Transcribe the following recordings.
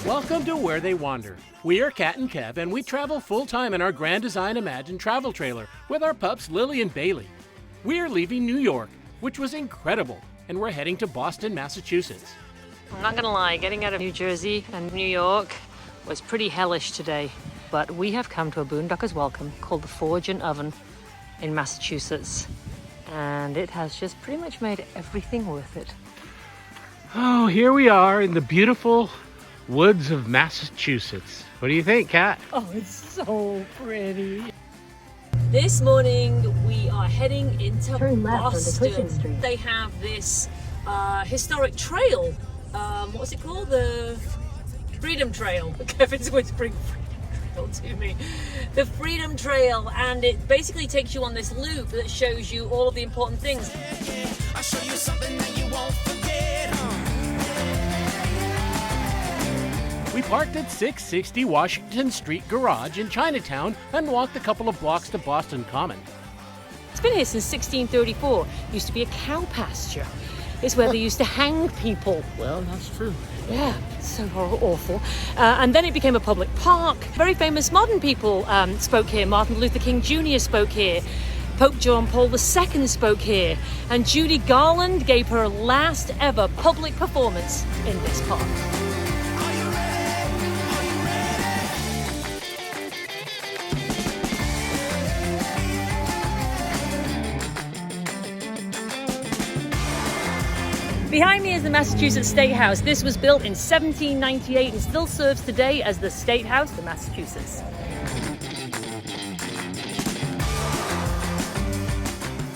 Welcome to Where They Wander. We are Kat and Kev, and we travel full-time in our Grand Design Imagine travel trailer with our pups Lily and Bailey. We are leaving New York, which was incredible, and we're heading to Boston, Massachusetts. I'm not gonna lie, getting out of New Jersey and New York was pretty hellish today, but we have come to a boondocker's welcome called the Forge and Oven in Massachusetts, and it has just pretty much made everything worth it. Oh, here we are in the beautiful woods of Massachusetts. What do you think, Kat? Oh, it's so pretty. This morning we are heading into Boston. They have this historic trail. What's it called? The Freedom Trail. Kevin's whispering Freedom Trail to me. The Freedom Trail, and it basically takes you on this loop that shows you all of the important things. I'll show you something that you won't forget. We parked at 660 Washington Street Garage in Chinatown and walked a couple of blocks to Boston Common. It's been here since 1634. It used to be a cow pasture. It's where they used to hang people. Well, that's true. Yeah, so awful. And then it became a public park. Very famous modern people spoke here. Martin Luther King Jr. spoke here. Pope John Paul II spoke here. And Judy Garland gave her last ever public performance in this park. Behind me is the Massachusetts State House. This was built in 1798 and still serves today as the State House of Massachusetts.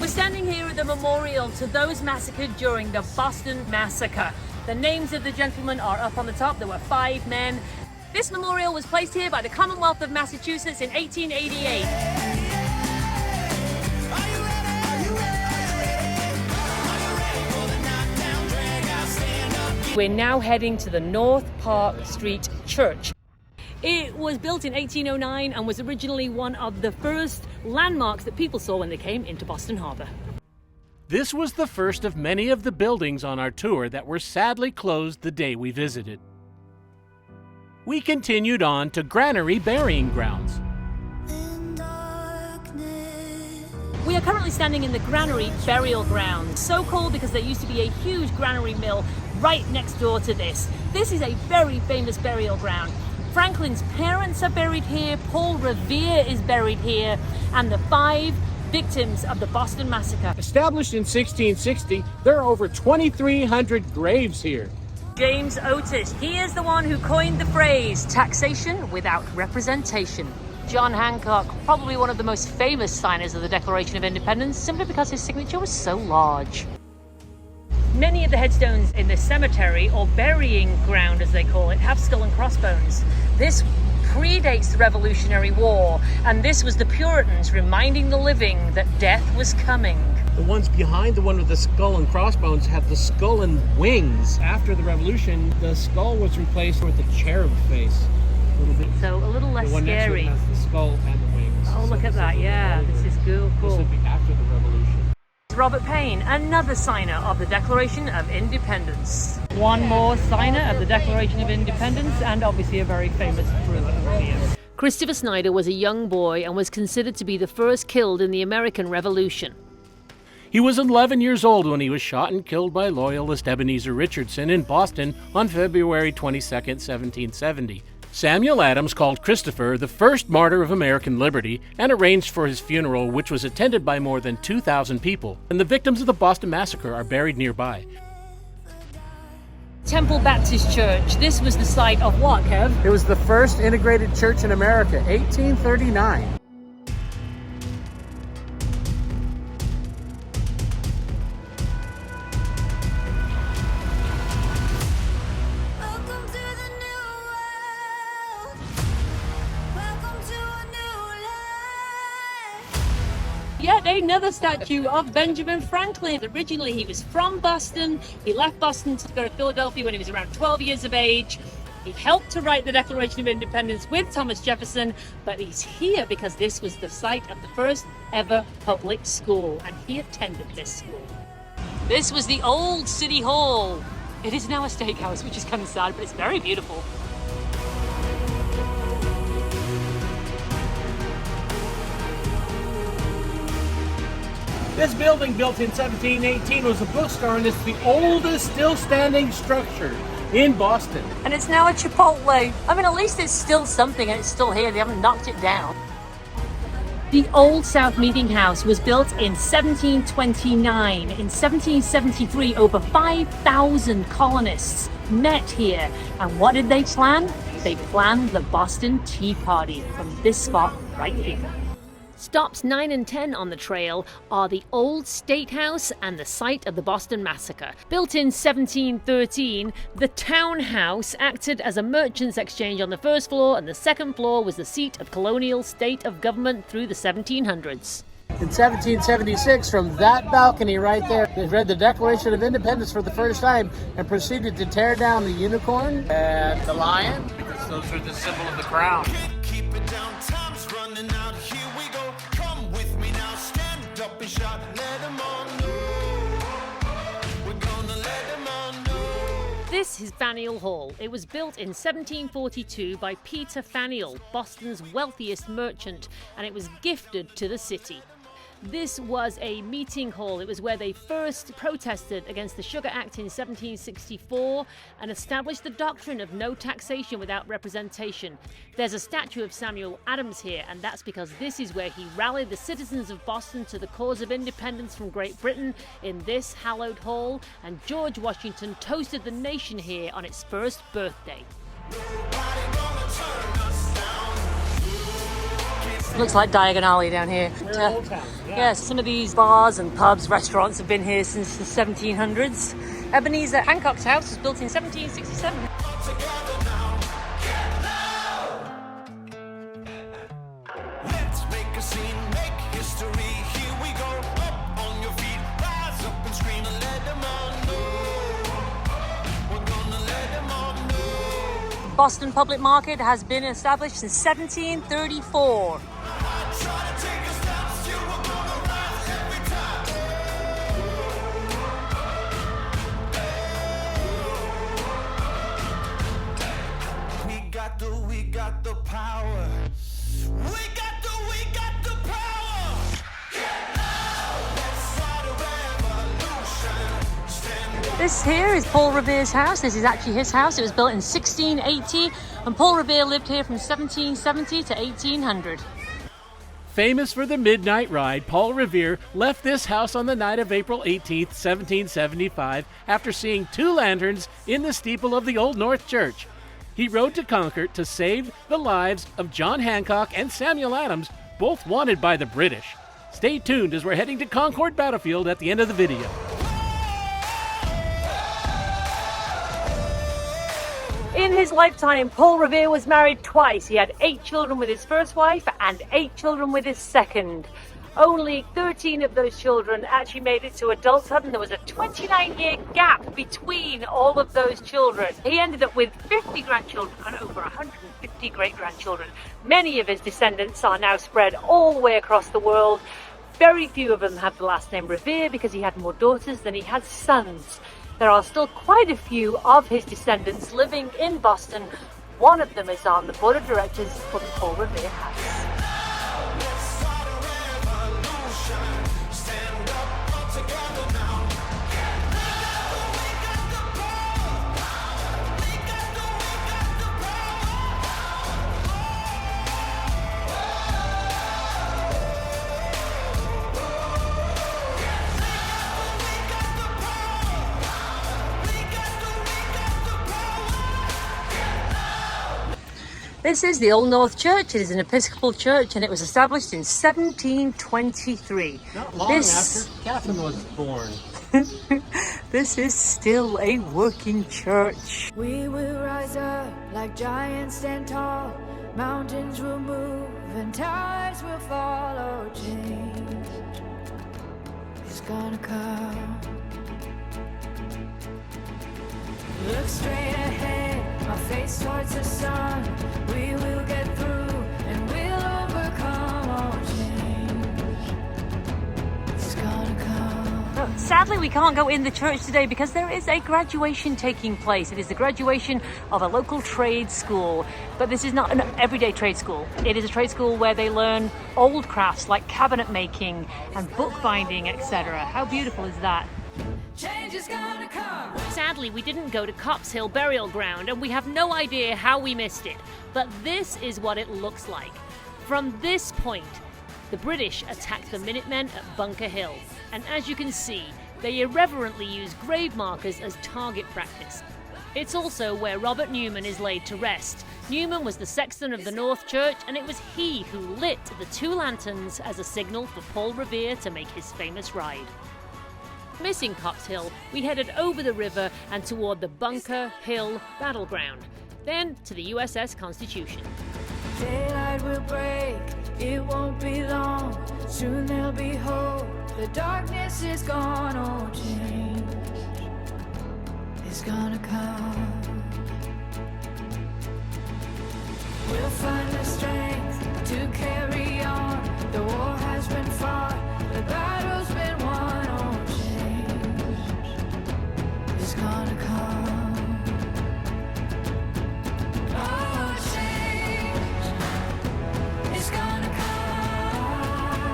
We're standing here at the memorial to those massacred during the Boston Massacre. The names of the gentlemen are up on the top. There were 5 men. This memorial was placed here by the Commonwealth of Massachusetts in 1888. We're now heading to the North Park Street Church. It was built in 1809 and was originally one of the first landmarks that people saw when they came into Boston Harbor. This was the first of many of the buildings on our tour that were sadly closed the day we visited. We continued on to Granary Burying Grounds. We are currently standing in the Granary Burial Ground. So called because there used to be a huge granary mill right next door to this. This is a very famous burial ground. Franklin's parents are buried here, Paul Revere is buried here, and the 5 victims of the Boston Massacre. Established in 1660, there are over 2,300 graves here. James Otis, he is the one who coined the phrase, taxation without representation. John Hancock, probably one of the most famous signers of the Declaration of Independence, simply because his signature was so large. Many of the headstones in this cemetery, or burying ground as they call it, have skull and crossbones. This predates the Revolutionary War, and this was the Puritans reminding the living that death was coming. The ones behind the one with the skull and crossbones have the skull and wings. After the Revolution, the skull was replaced with a cherub face. So a little less the one scary. Next to it has the skull and the wings. Oh, look at that, yeah, this is cool. This would be after the Revolution. Robert Payne, another signer of the Declaration of Independence. One more signer of the Declaration of Independence, and obviously a very famous brewer. Christopher Snyder was a young boy and was considered to be the first killed in the American Revolution. He was 11 years old when he was shot and killed by Loyalist Ebenezer Richardson in Boston on February 22, 1770. Samuel Adams called Christopher the first martyr of American liberty and arranged for his funeral, which was attended by more than 2,000 people, and the victims of the Boston Massacre are buried nearby. Temple Baptist Church. This was the site of what, Kev? It was the first integrated church in America, 1839. Yet another statue of Benjamin Franklin. Originally he was from Boston. He left Boston to go to Philadelphia when he was around 12 years of age. He helped to write the Declaration of Independence with Thomas Jefferson, but he's here because this was the site of the first ever public school, and he attended this school. This was the old City Hall. It is now a steakhouse, which is kind of sad, but it's very beautiful. This building, built in 1718, was a bookstore, and it's the oldest still standing structure in Boston. And it's now a Chipotle. I mean, at least it's still something and it's still here. They haven't knocked it down. The Old South Meeting House was built in 1729. In 1773, over 5,000 colonists met here. And what did they plan? They planned the Boston Tea Party from this spot right here. Stops 9 and 10 on the trail are the Old State House and the site of the Boston Massacre. Built in 1713, the Town House acted as a merchants' exchange on the first floor, and the second floor was the seat of colonial state of government through the 1700s. In 1776, from that balcony right there, they read the Declaration of Independence for the first time and proceeded to tear down the unicorn and the lion, because those are the symbol of the crown. Keep it down, time's running out. Here we go. Come with me now. Stand up and shout. Let them all know. We're gonna let them all know. This is Faneuil Hall. It was built in 1742 by Peter Faneuil, Boston's wealthiest merchant, and it was gifted to the city. This was a meeting hall. It was where they first protested against the Sugar Act in 1764 and established the doctrine of no taxation without representation. There's a statue of Samuel Adams here, and that's because this is where he rallied the citizens of Boston to the cause of independence from Great Britain in this hallowed hall, and George Washington toasted the nation here on its first birthday. Looks like Diagon Alley down here. Old town, Yes, some of these bars and pubs, restaurants have been here since the 1700s. Ebenezer Hancock's house was built in 1767. Let's make a scene, make history. Here we go. Up on your feet, rise up and scream and let them all know. We're gonna let them all know. Boston Public Market has been established since 1734. Try to take us down, you were gonna rise every time. We got the power. We got the power. Get out. Let's start a revolution. Stand up. This here is Paul Revere's house. This is actually his house. It was built in 1680, and Paul Revere lived here from 1770 to 1800. Famous for the midnight ride, Paul Revere left this house on the night of April 18, 1775, after seeing two lanterns in the steeple of the Old North Church. He rode to Concord to save the lives of John Hancock and Samuel Adams, both wanted by the British. Stay tuned as we're heading to Concord Battlefield at the end of the video. In his lifetime, Paul Revere was married twice. He had 8 children with his first wife and 8 children with his second. Only 13 of those children actually made it to adulthood, and there was a 29-year gap between all of those children. He ended up with 50 grandchildren and over 150 great-grandchildren. Many of his descendants are now spread all the way across the world. Very few of them have the last name Revere because he had more daughters than he had sons. There are still quite a few of his descendants living in Boston. One of them is on the board of directors for the Paul Revere House. This is the Old North Church. It is an Episcopal church, and it was established in 1723. Not long after Catherine was born. This is still a working church. We will rise up like giants stand tall. Mountains will move and towers will follow. Change is gonna come. Look straight ahead, my face towards the sun. We will get through and we'll overcome. All change is gonna come. So sadly we can't go in the church today because there is a graduation taking place. It is the graduation of a local trade school, but this is not an everyday trade school. It is a trade school where they learn old crafts like cabinet making and bookbinding, etc. How beautiful is that? Change is gonna come. Sadly, we didn't go to Copp's Hill Burial Ground and we have no idea how we missed it, but this is what it looks like. From this point, the British attacked the Minutemen at Bunker Hill, and as you can see, they irreverently use grave markers as target practice. It's also where Robert Newman is laid to rest. Newman was the sexton of the North Church, and it was he who lit the 2 lanterns as a signal for Paul Revere to make his famous ride. Missing Copp's Hill, we headed over the river and toward the Bunker Hill battleground, then to the USS Constitution. Daylight will break, it won't be long. Soon there'll be hope. The darkness is gone, oh, change is gonna come. We'll find the strength to carry on. The war has been fought, the battle's been won, oh, change is gonna come.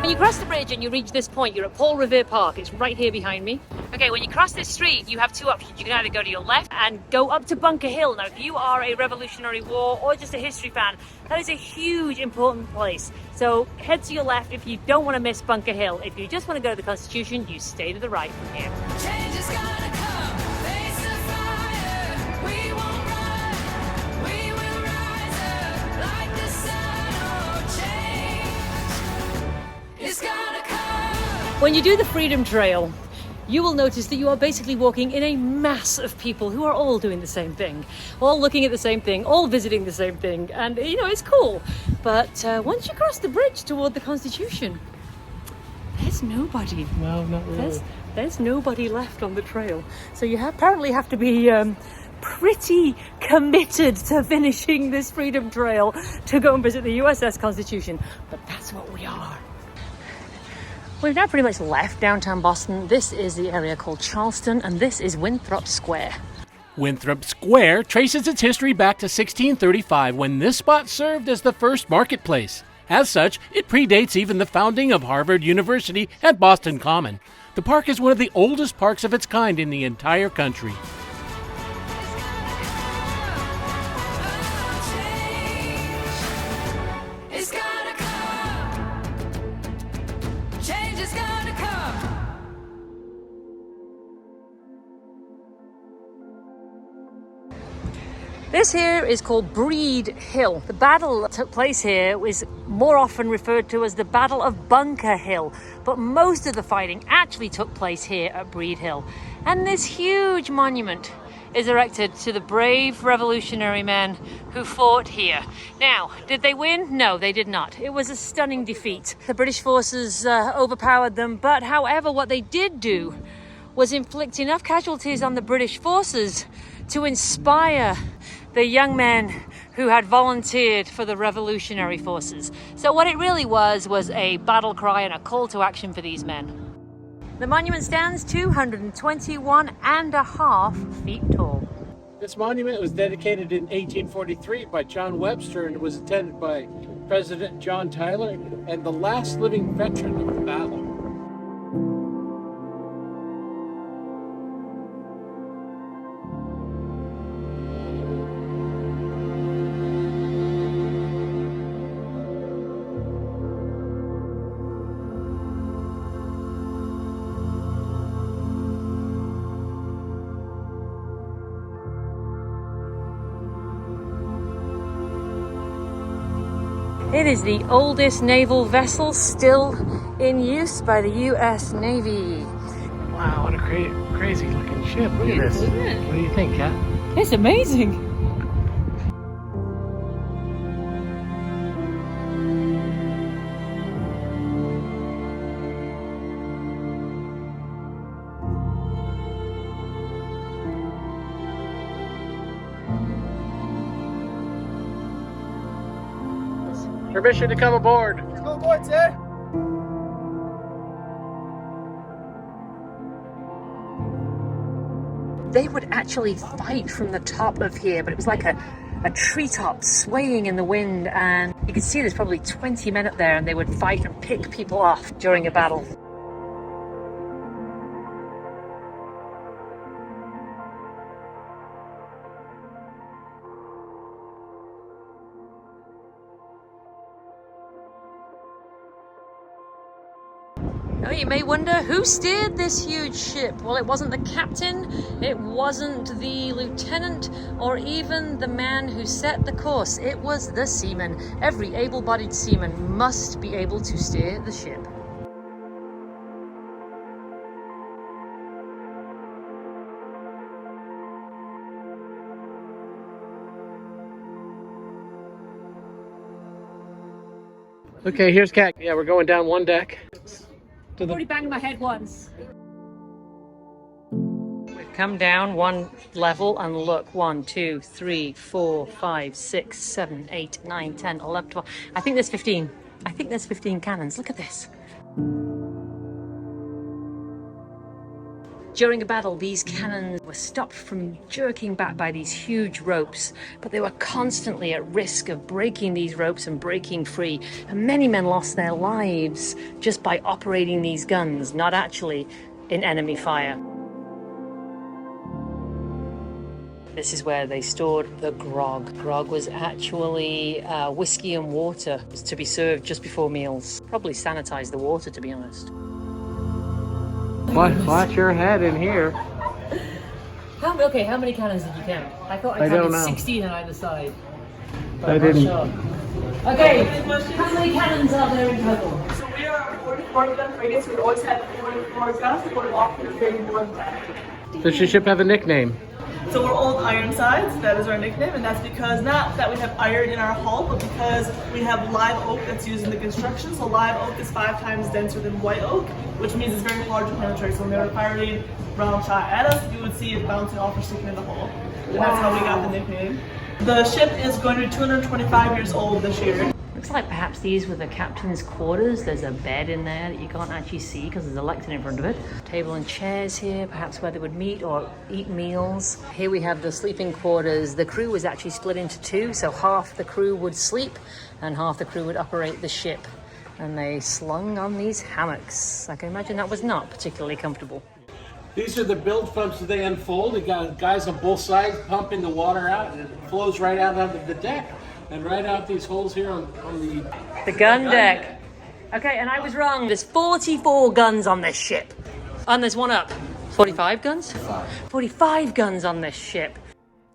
When you cross the bridge and you reach this point, you're at Paul Revere Park. It's right here behind me. Okay, when you cross this street, you have 2 options. You can either go to your left and go up to Bunker Hill. Now, if you are a Revolutionary War or just a history fan, that is a huge, important place. So head to your left if you don't want to miss Bunker Hill. If you just want to go to the Constitution, you stay to the right from here. Change is gonna come, face the fire. We won't run, we will rise up like the sun. Oh, change is gonna come. When you do the Freedom Trail, you will notice that you are basically walking in a mass of people who are all doing the same thing, all looking at the same thing, all visiting the same thing, and you know, it's cool. But once you cross the bridge toward the Constitution, there's nobody. No, not really. There's nobody left on the trail. So you apparently have to be pretty committed to finishing this Freedom Trail to go and visit the USS Constitution. But that's what we are. We've now pretty much left downtown Boston. This is the area called Charleston, and this is Winthrop Square. Winthrop Square traces its history back to 1635 when this spot served as the first marketplace. As such, it predates even the founding of Harvard University and Boston Common. The park is one of the oldest parks of its kind in the entire country. It's gonna come. Change is gonna come. This here is called Breed Hill. The battle that took place here is more often referred to as the Battle of Bunker Hill, but most of the fighting actually took place here at Breed Hill. And this huge monument is erected to the brave revolutionary men who fought here. Now, did they win? No, they did not. It was a stunning defeat. The British forces overpowered them, but however, what they did do was inflict enough casualties on the British forces to inspire the young men who had volunteered for the revolutionary forces. So what it really was a battle cry and a call to action for these men. The monument stands 221.5 feet tall. This monument was dedicated in 1843 by John Webster and was attended by President John Tyler and the last living veteran of the battle. It is the oldest naval vessel still in use by the US Navy. Wow, what a crazy looking ship. Look at this. Isn't it? What do you think, Kat? It's amazing. Permission to come aboard. Go aboard, sir. they would actually fight from the top of here, but it was like a treetop swaying in the wind, and you could see there's probably 20 men up there, and they would fight and pick people off during a battle. Now you may wonder, who steered this huge ship? Well, it wasn't the captain, it wasn't the lieutenant, or even the man who set the course. It was the seaman. Every able-bodied seaman must be able to steer the ship. Okay, here's Kat. Yeah, we're going down one deck. I've already banged my head once. We've come down one level and look, 1, 2, 3, 4, 5, 6, 7, 8, 9, 10, 11, 12. I think there's 15. I think there's 15 cannons. Look at this. During a battle, these cannons were stopped from jerking back by these huge ropes, but they were constantly at risk of breaking these ropes and breaking free. And many men lost their lives just by operating these guns, not actually in enemy fire. This is where they stored the grog. Grog was actually whiskey and water. It was to be served just before meals. Probably sanitized the water, to be honest. Watch your head in here. How many cannons did you count? I thought I don't counted know. 16 on either side. But I I'm not didn't. sure. Okay, how many cannons are there in total? So we are 44 gun frigates. We always had 44 guns. We're often very more than that. Does your ship have a nickname? So we're Old Ironsides. That is our nickname, and that's because not that we have iron in our hull, but because we have live oak that's used in the construction. So live oak is 5 times denser than white oak, which means it's very hard to penetrate. So when they were firing round shot at us, you would see it bouncing off or sticking in the hull. And that's how we got the nickname. The ship is going to be 225 years old this year. Looks like perhaps these were the captain's quarters. There's a bed in there that you can't actually see because there's a lectern in front of it. Table and chairs here, perhaps where they would meet or eat meals. Here we have the sleeping quarters. The crew was actually split into 2, so half the crew would sleep and half the crew would operate the ship. And they slung on these hammocks. I can imagine that was not particularly comfortable. These are the bilge pumps that they unfold. They got guys on both sides pumping the water out, and it flows right out onto the deck and right out these holes here on The gun deck. Okay, and I was wrong. There's 44 guns on this ship. And there's one up. 45 guns? 45 guns on this ship.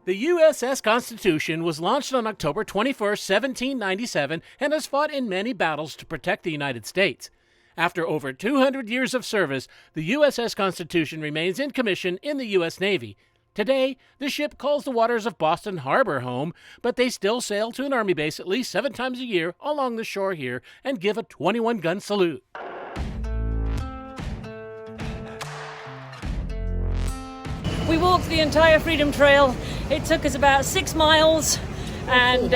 The USS Constitution was launched on October 21st, 1797, and has fought in many battles to protect the United States. After over 200 years of service, the USS Constitution remains in commission in the U.S. Navy. Today, the ship calls the waters of Boston Harbor home, but they still sail to an Army base at least 7 times a year along the shore here and give a 21-gun salute. We walked the entire Freedom Trail. It took us about 6 miles. And,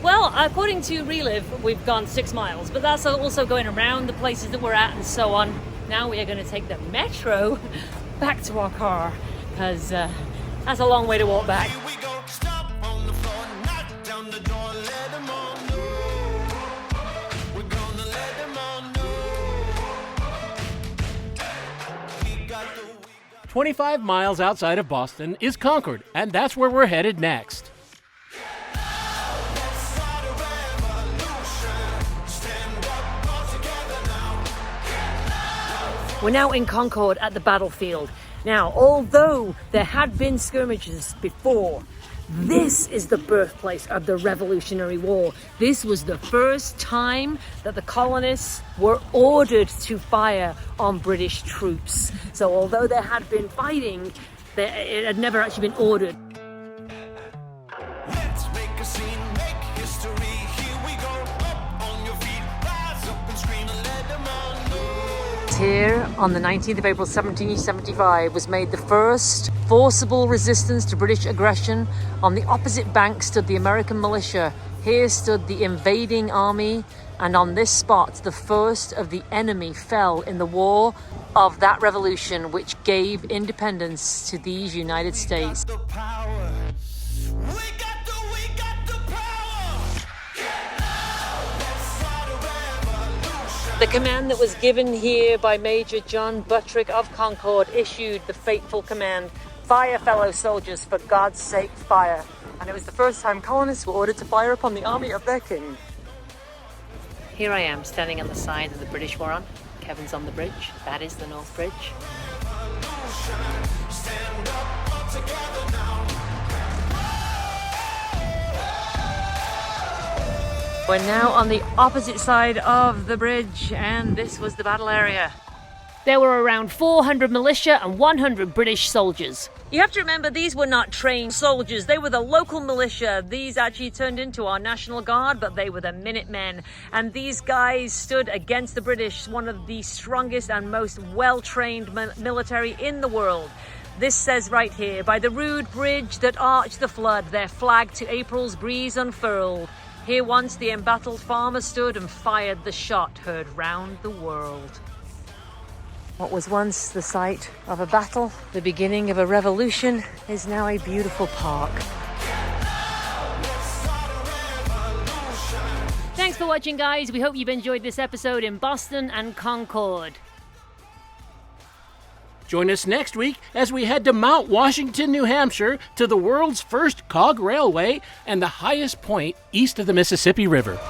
well, according to Relive, we've gone 6 miles, but that's also going around the places that we're at and so on. Now we are going to take the metro back to our car, because that's a long way to walk back. Here we go, stop on the floor, knock down the door, let them all know. We're gonna let them all know. 25 miles outside of Boston is Concord, and that's where we're headed next. We're now in Concord at the battlefield. Now, although there had been skirmishes before, this is the birthplace of the Revolutionary War. This was the first time that the colonists were ordered to fire on British troops. So although there had been fighting, it had never actually been ordered. Let's make a scene, make history. Here we go, up on your feet, rise up and scream and let them all know. Here on the 19th of April 1775 was made the first forcible resistance to British aggression. On the opposite bank stood the American militia. Here stood the invading army, And on this spot, the first of the enemy fell in the war of that revolution which gave independence to these United States. The power. We got the power. Let's start a revolution. The command that was given here by Major John Buttrick of Concord issued the fateful command, "Fire, fellow soldiers, for God's sake, fire." And it was the first time colonists were ordered to fire upon the army of their king. Here I am, standing on the side that the British were on. Kevin's on the bridge. That is the North Bridge. Stand up all together now. We're now on the opposite side of the bridge, and this was the battle area. There were around 400 militia and 100 British soldiers. You have to remember, these were not trained soldiers. They were the local militia. These actually turned into our National Guard, but they were the Minutemen. And these guys stood against the British, one of the strongest and most well-trained military in the world. This says right here, "By the rude bridge that arched the flood, their flag to April's breeze unfurled. Here once the embattled farmer stood and fired the shot heard round the world." What was once the site of a battle, the beginning of a revolution, is now a beautiful park. Thanks for watching, guys. We hope you've enjoyed this episode in Boston and Concord. Join us next week as we head to Mount Washington, New Hampshire, to the world's first cog railway and the highest point east of the Mississippi River.